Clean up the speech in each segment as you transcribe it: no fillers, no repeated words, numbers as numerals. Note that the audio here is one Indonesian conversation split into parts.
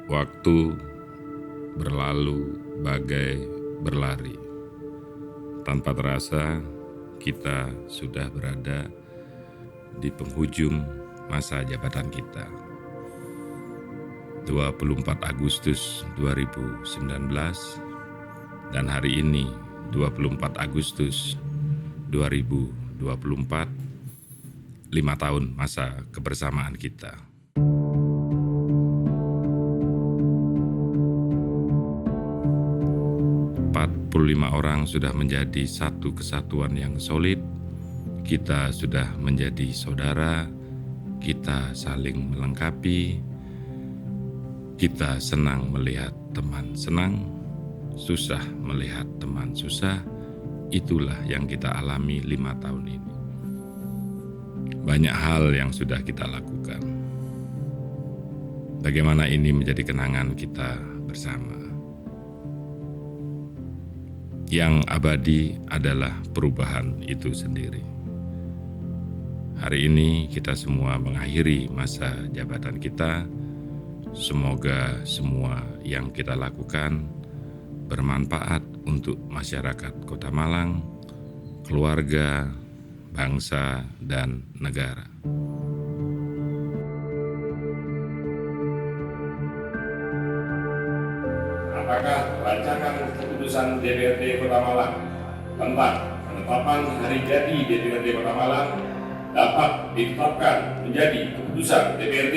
Waktu berlalu bagai berlari. Tanpa terasa, kita sudah berada di penghujung masa jabatan kita. 24 Agustus 2019 dan hari ini 24 Agustus 2024, 5 tahun masa kebersamaan kita. 45 orang sudah menjadi satu kesatuan yang solid. Kita sudah menjadi saudara, kita saling melengkapi, kita senang melihat teman senang, susah melihat teman susah. Itulah yang kita alami 5 tahun ini. Banyak hal yang sudah kita lakukan. Bagaimana ini menjadi kenangan kita bersama. Yang abadi adalah perubahan itu sendiri. Hari ini kita semua mengakhiri masa jabatan kita. Semoga semua yang kita lakukan bermanfaat untuk masyarakat Kota Malang, keluarga, bangsa, dan negara. Apakah rancangan keputusan DPRD Kota Malang tentang penetapan hari jadi DPRD Kota Malang dapat ditetapkan menjadi keputusan DPRD?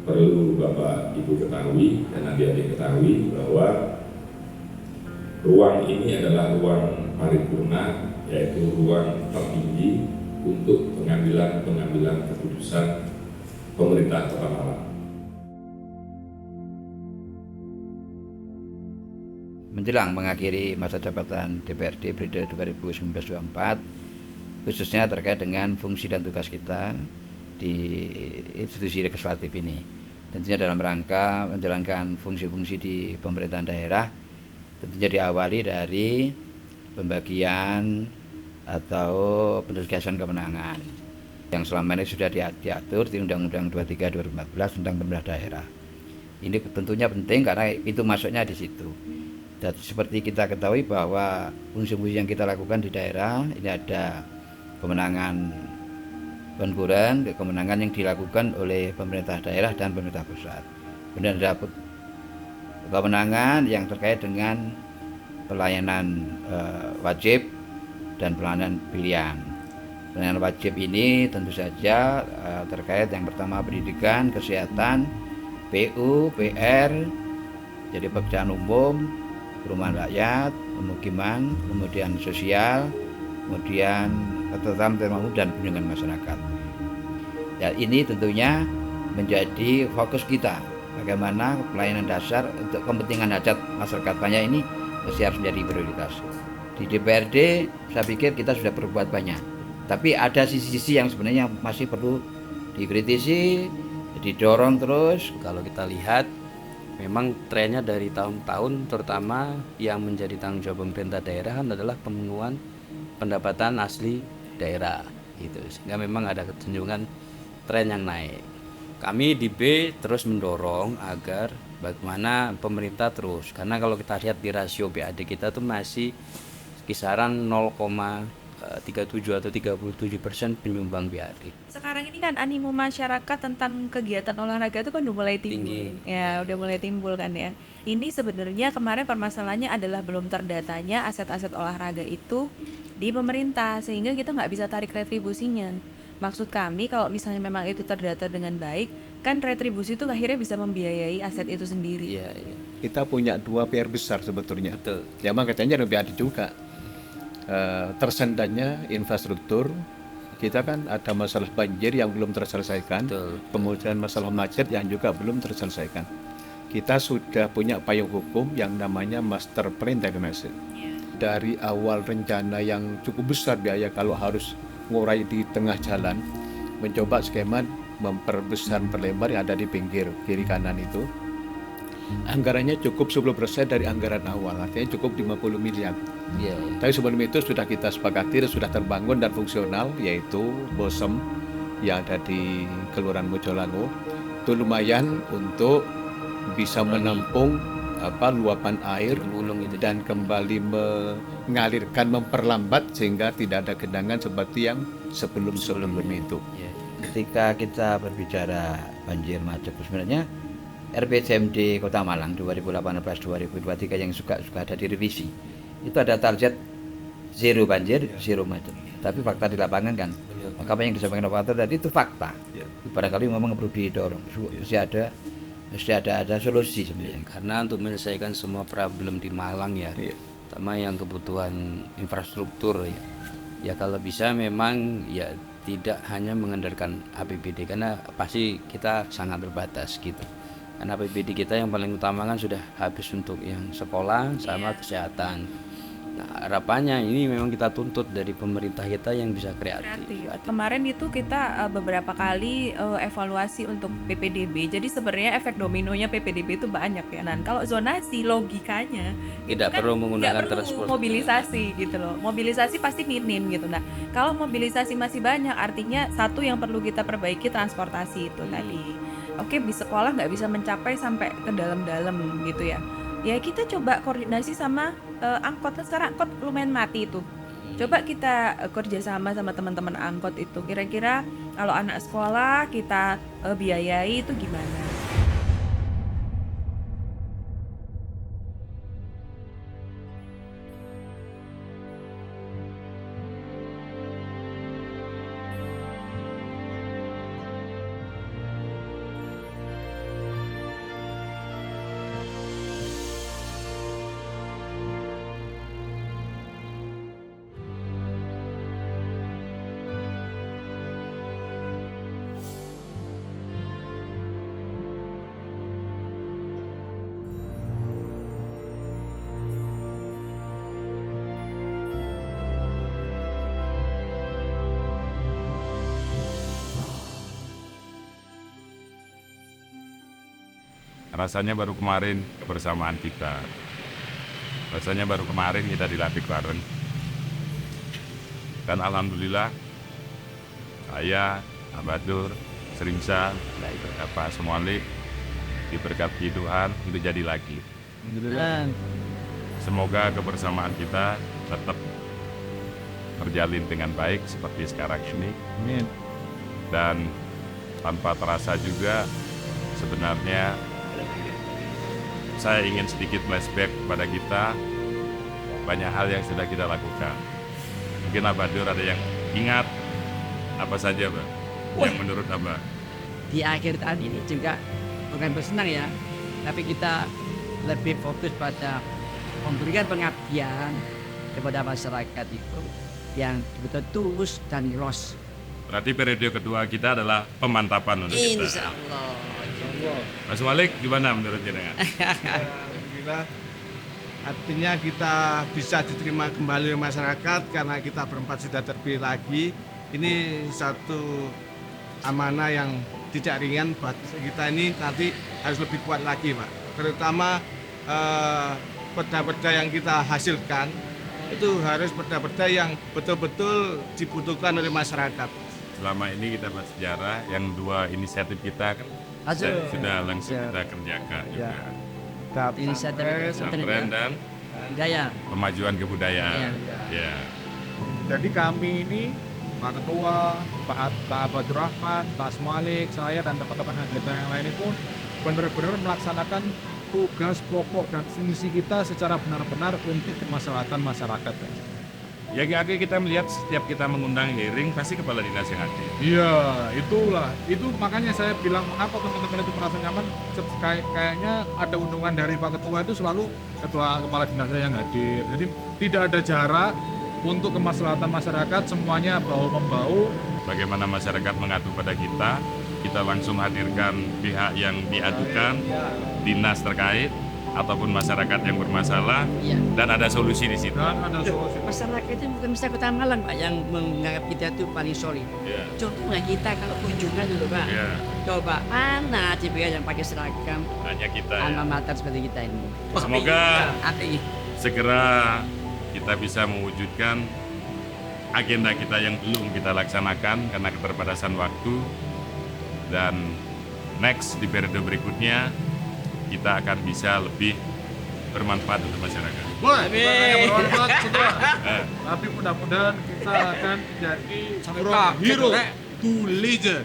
Perlu Bapak Ibu ketahui dan adik-adik ketahui bahwa ruang ini adalah ruang paripurna, yaitu ruang tertinggi untuk pengambilan keputusan pemerintah Kota Malang. Menjelang mengakhiri masa jabatan DPRD periode 2019-2024, khususnya terkait dengan fungsi dan tugas kita di institusi legislatif ini, tentunya dalam rangka menjalankan fungsi-fungsi di pemerintahan daerah, tentunya diawali dari pembagian atau penugasan kewenangan yang selama ini sudah diatur di Undang-Undang 23/2014 tentang pemerintah daerah. Ini tentunya penting karena itu masuknya di situ. Dan seperti kita ketahui bahwa fungsi-fungsi yang kita lakukan di daerah ini ada kewenangan pengukuran, kewenangan yang dilakukan oleh pemerintah daerah dan pemerintah pusat. Kemudian ada kewenangan yang terkait dengan pelayanan wajib dan pelayanan pilihan. Pelayanan wajib ini tentu saja terkait yang pertama pendidikan, kesehatan, PU, PR, jadi pekerjaan umum, perumahan rakyat, pemukiman, kemudian sosial, kemudian ketentraman dan perlindungan masyarakat. Dan ini tentunya menjadi fokus kita. Bagaimana pelayanan dasar untuk kepentingan hajat masyarakat banyak ini mesti harus menjadi prioritas. Di DPRD saya pikir kita sudah berbuat banyak, tapi ada sisi-sisi yang sebenarnya masih perlu dikritisi, didorong terus. Kalau kita lihat memang trennya dari tahun-tahun, terutama yang menjadi tanggung jawab pemerintah daerah adalah pemenuhan pendapatan asli daerah gitu, sehingga memang ada kecenderungan tren yang naik. Kami di B terus mendorong agar bagaimana pemerintah terus, karena kalau kita lihat di rasio BAD kita tuh masih kisaran 0,37 atau 37% penyumbang BAD. Sekarang ini kan animo masyarakat tentang kegiatan olahraga itu kan udah mulai tinggi. Ya, udah mulai timbul kan ya. Ini sebenarnya kemarin permasalahannya adalah belum terdatanya aset-aset olahraga itu di pemerintah, sehingga kita nggak bisa tarik retribusinya. Maksud kami kalau misalnya memang itu terdata dengan baik, kan retribusi itu akhirnya bisa membiayai aset itu sendiri. Iya. Kita punya 2 PR besar sebetulnya. Betul. Ya makanya lebih ada juga. Tersendatnya infrastruktur, kita kan ada masalah banjir yang belum terselesaikan, Betul. kemudian masalah macet yang juga belum terselesaikan. Kita sudah punya payung hukum yang namanya Master Plan Drainase. Dari awal rencana yang cukup besar biaya kalau harus ngurai di tengah jalan, mencoba skema memperbesar perlebar yang ada di pinggir kiri kanan itu. Anggarannya cukup 10% dari anggaran awal, artinya cukup 50 miliar. Iya. Tapi sebelum itu sudah kita sepakati dan sudah terbangun dan fungsional, yaitu Bosem yang ada di Kelurahan Mojolango. Itu lumayan untuk bisa menampung luapan air Gulung itu. dan kembali mengalirkan, memperlambat sehingga tidak ada genangan seperti yang sebelum itu. Iya. Ketika kita berbicara banjir macet, sebenarnya RPJMD Kota Malang 2018-2023 yang suka ada di revisi, itu ada target zero banjir, zero macet. Tapi fakta di lapangan kan, maka apa yang disampaikan operator tadi itu fakta. Barangkali memang perlu didorong, mesti ada solusi sebenarnya. Karena untuk menyelesaikan semua problem di Malang ya, terutama yang kebutuhan infrastruktur ya kalau bisa memang ya tidak hanya mengandalkan APBD, karena pasti kita sangat terbatas gitu. Karena APBD kita yang paling utama kan sudah habis untuk yang sekolah sama kesehatan. Nah, harapannya ini memang kita tuntut dari pemerintah kita yang bisa kreatif. Kemarin itu kita beberapa kali evaluasi untuk PPDB. Jadi sebenarnya efek dominonya PPDB itu banyak ya. Nah, kalau zonasi logikanya Tidak kan perlu menggunakan nggak perlu transport. mobilisasi gitu loh. Mobilisasi pasti minim gitu. Nah, kalau mobilisasi masih banyak, artinya satu yang perlu kita perbaiki transportasi itu tadi. Oke, di sekolah nggak bisa mencapai sampai ke dalam-dalam gitu ya. Ya kita coba koordinasi sama angkot. Sekarang angkot lumayan mati itu. Coba kita kerjasama sama teman-teman angkot itu. Kira-kira kalau anak sekolah kita biayai itu gimana? Rasanya baru kemarin kebersamaan kita. Rasanya baru kemarin kita dilantik bareng. Dan alhamdulillah saya, Abadur, Seringsa, Pak Semolik diberkati Tuhan untuk jadi lagi. Semoga kebersamaan kita tetap terjalin dengan baik seperti sekarang ini. Amin. Dan tanpa terasa juga sebenarnya saya ingin sedikit flashback kepada kita, banyak hal yang sudah kita lakukan. Mungkin Abadur ada yang ingat apa saja, Bang? Yang menurut Abah? Di akhir tahun ini juga bukan bersenang ya, tapi kita lebih fokus pada memberikan pengabdian kepada masyarakat itu yang betul tulus dan ikhlas Berarti periode kedua kita adalah pemantapan untuk kita. Insya Allah. Mas Malik, gimana menurut jenengan? Alhamdulillah, artinya kita bisa diterima kembali oleh masyarakat karena kita berempat sudah terpilih lagi. Ini satu amanah yang tidak ringan buat kita, ini nanti harus lebih kuat lagi, Pak. Terutama perda-perda yang kita hasilkan itu harus perda-perda yang betul-betul dibutuhkan oleh masyarakat. Selama ini kita bersejarah, yang 2 inisiatif kita kan sudah langsung kita kerjakan juga. Inisiatif Pesantren dan Budaya. pemajuan kebudayaan. Ya. Jadi kami ini, Pak Ketua, Pak Abdul Rahman, Pak Malik, saya dan teman-teman anggota yang lain itu benar-benar melaksanakan tugas pokok dan fungsi kita secara benar-benar untuk kemaslahatan masyarakat. Ya kita melihat setiap kita mengundang hearing pasti kepala dinas yang hadir. Iya, itulah. Itu makanya saya bilang mengapa teman-teman itu merasa nyaman. Kayaknya ada undangan dari Pak Ketua itu selalu ketua kepala dinas yang hadir. Jadi tidak ada jarak untuk kemaslahatan masyarakat, semuanya bahu-membahu. Bagaimana masyarakat mengadu pada kita langsung hadirkan pihak yang diadukan, dinas terkait, ataupun masyarakat yang bermasalah, dan ada solusi di situ. Dan ada solusi. Masyarakat itu bukan mesti Kota Malang, Pak, yang menganggap kita itu paling solid. Contohnya kita kalau kunjungan dulu, Pak. Coba mana CPA yang pakai seragam, Hanya kita. alma mater seperti kita ini. Semoga Hati. segera kita bisa mewujudkan agenda kita yang belum kita laksanakan karena keterbatasan waktu, dan next di periode berikutnya kita akan bisa lebih bermanfaat untuk masyarakat. Wah, kita hanya bermanfaat semua. Tapi mudah-mudahan kita akan jadi hero to legend.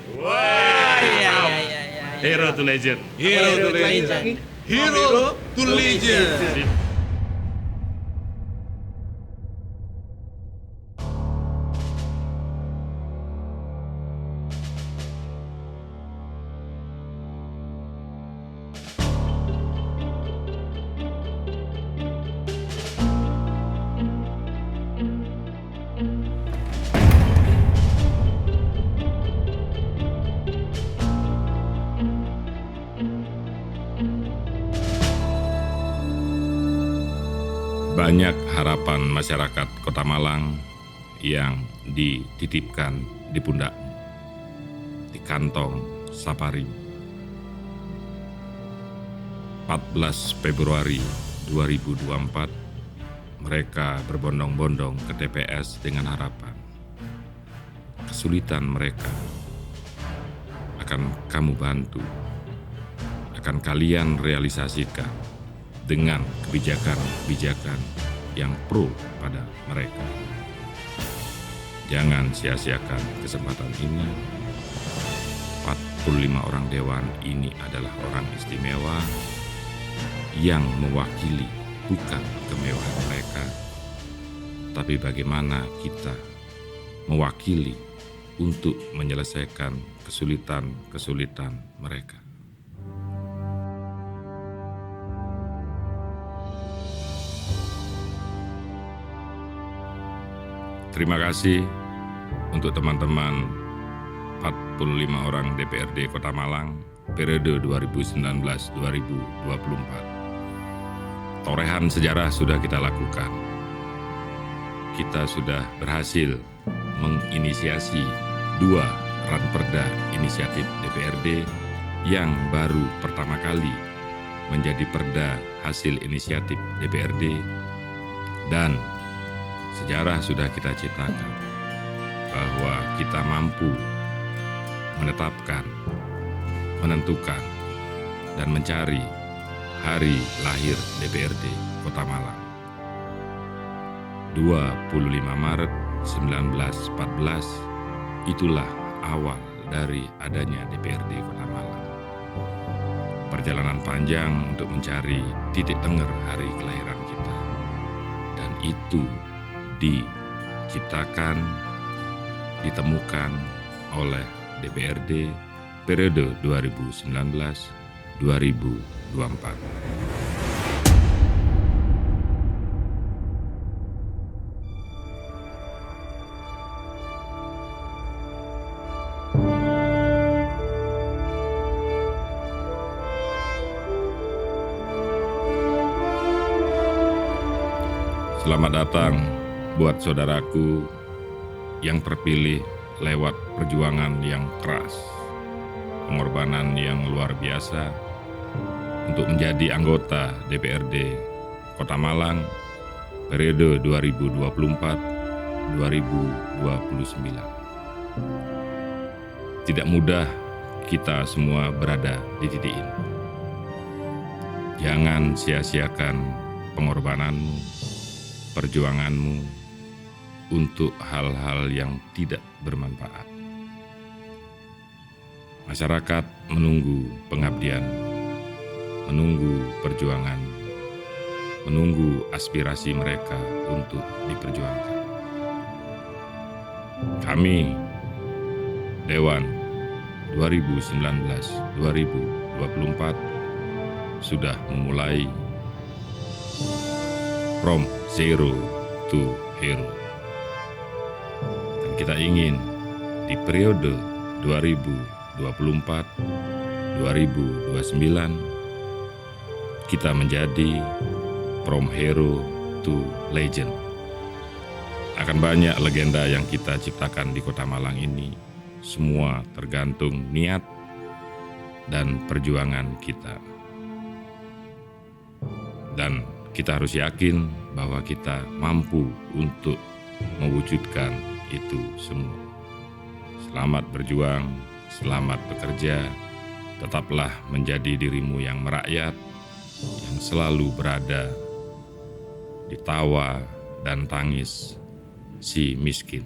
Hero to legend. Hero to legend. Hero to legend. Banyak harapan masyarakat Kota Malang yang dititipkan di pundakmu, di kantong Sapari. 14 Februari 2024, mereka berbondong-bondong ke TPS dengan harapan. Kesulitan mereka akan kamu bantu, akan kalian realisasikan dengan kebijakan-kebijakan yang pro pada mereka. Jangan sia-siakan kesempatan ini. 45 orang dewan ini adalah orang istimewa yang mewakili bukan kemewahan mereka, tapi bagaimana kita mewakili untuk menyelesaikan kesulitan-kesulitan mereka. Terima kasih untuk teman-teman 45 orang DPRD Kota Malang periode 2019-2024. Torehan sejarah sudah kita lakukan. Kita sudah berhasil menginisiasi 2 ranperda inisiatif DPRD yang baru pertama kali menjadi perda hasil inisiatif DPRD, dan sejarah sudah kita ciptakan bahwa kita mampu menetapkan, menentukan, dan mencari hari lahir DPRD Kota Malang. 25 Maret 1914, itulah awal dari adanya DPRD Kota Malang. Perjalanan panjang untuk mencari titik tengah hari kelahiran kita. Dan itu diciptakan, ditemukan oleh DPRD periode 2019-2024. Selamat datang buat saudaraku yang terpilih lewat perjuangan yang keras, pengorbanan yang luar biasa untuk menjadi anggota DPRD Kota Malang periode 2024-2029. Tidak mudah kita semua berada di titik ini. Jangan sia-siakan pengorbananmu, perjuanganmu untuk hal-hal yang tidak bermanfaat. Masyarakat menunggu pengabdian, menunggu perjuangan, menunggu aspirasi mereka untuk diperjuangkan. Kami, Dewan 2019-2024, sudah memulai From Zero to Hero. Dan kita ingin di periode 2024-2029 kita menjadi From Hero to Legend. Akan banyak legenda yang kita ciptakan di Kota Malang ini, semua tergantung niat dan perjuangan kita. Dan kita harus yakin bahwa kita mampu untuk mewujudkan itu semua. Selamat berjuang, selamat bekerja, tetaplah menjadi dirimu yang merakyat, yang selalu berada di tawa dan tangis si miskin.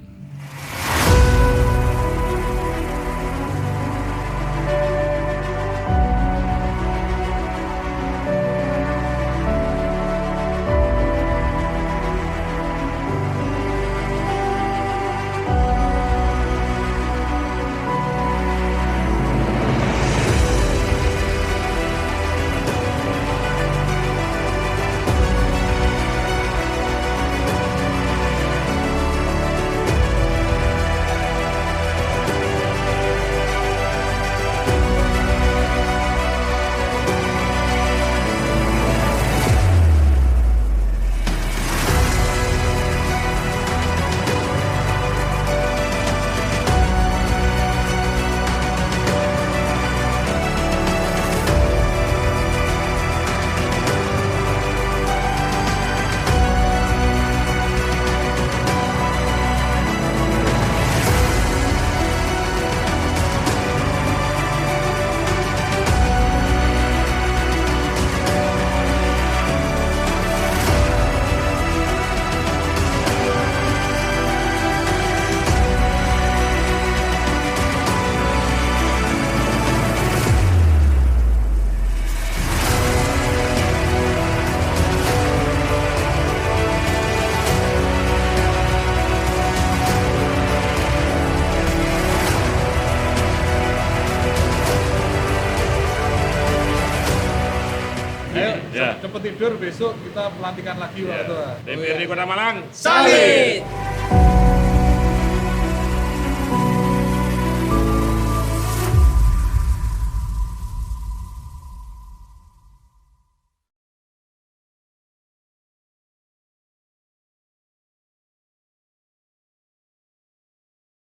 Cepet tidur, besok kita pelantikan lagi Pak Ketua. DPRD Kota Malang. Solid.